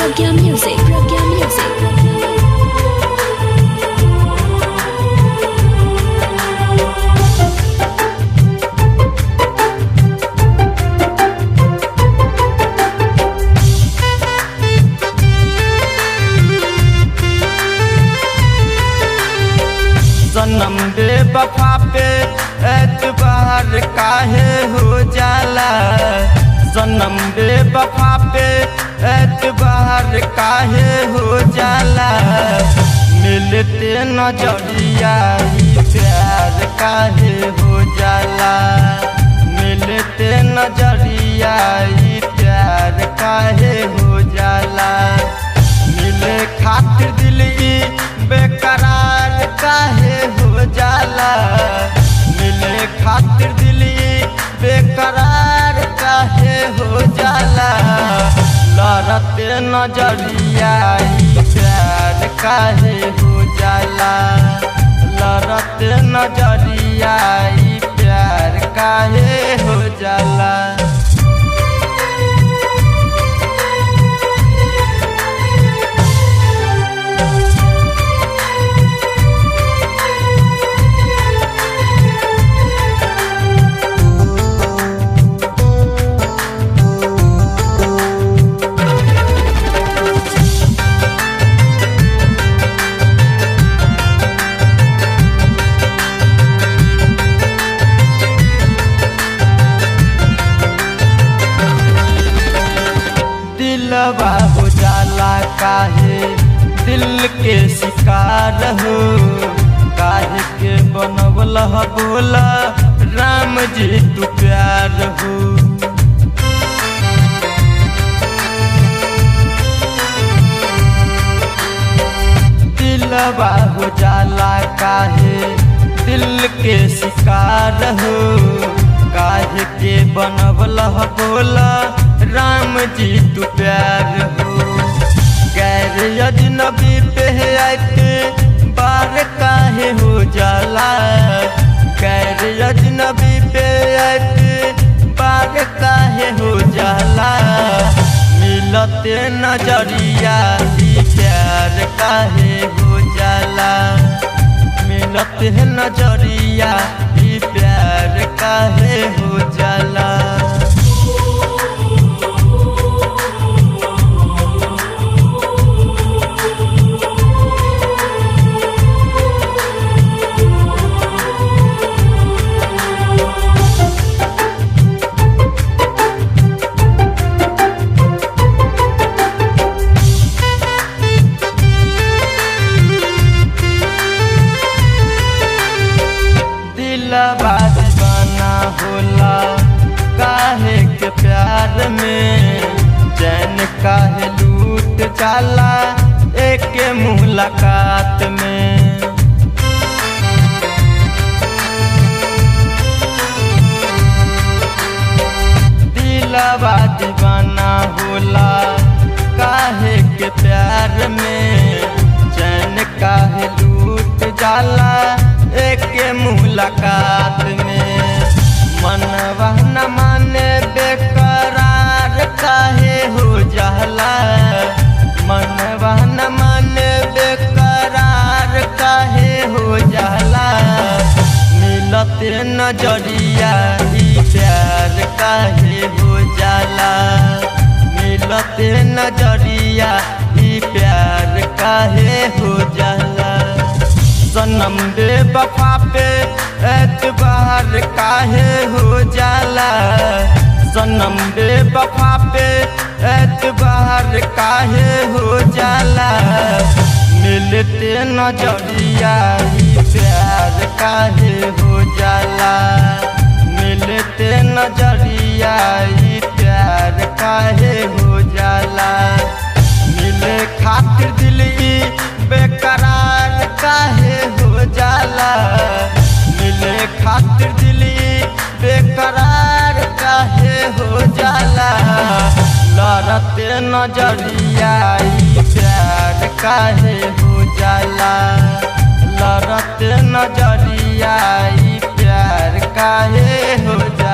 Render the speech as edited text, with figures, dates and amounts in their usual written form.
Pragya Music. Pragya Music. सनम बेवफा पे एतबार काहे हो जाला। सनम बेवफा पे एतबार काहे हो जाला। मिलते नजरिया प्यार काहे हो जाला। मिलते नजरिया प्यार काहे हो जाला। मिले खातिर दिल बेकरार काहे हो जाला। मिले खातिर दिल बेकरार काहे हो जाला। लड़ते नजरिया प्यार काहे हो जाला। लड़ते नजरिया प्यार काहे हो जाला। दिलवा हो जाला काहे दिल के शिकार हो। काहे के बनवला बोला राम जी तू प्यार हो। दिलवा हो जाला काहे दिल के शिकार हो। काहे के बनवला बोला राम जी तू प्यार हो। गैर अजनबी पे आके बार काहे हो जाला। गैर अजनबी पे आके बार काहे हो जाला। मिलते नजरिया प्यार काहे हो जाला। मिलते नजरिया प्यार काहे हो जाला। दिलवा दीवाना होला काहे के प्यार में। चैन काहे लूट जाला एक मुलाकात में। दिलवा दीवाना होला काहे के प्यार में। चैन काहे लूट जाला एक मुलाकात में। मनवा न माने बेकरार काहे हो जाला। मनवा न माने बेकरार काहे हो जाला। मिलते नजरिया प्यार काहे हो जाला। मिलते नजरिया प्यार काहे हो जाला। सनम बेवफा पे एतबार काहे हो जाला। सनम बेवफा पे एतबार काहे हो जाला। मिलते नजरिया प्यार काहे हो जाला। मिलते नजरिया प्यार काहे हो जाला। मिले खातिर दिल बेकरार काहे हो जाला। मिले खातिर दिल बेकरार काहे हो जाला। लड़ते नजरिया प्यार काहे हो जाला। लड़ते नजरिया प्यार काहे हो जाला।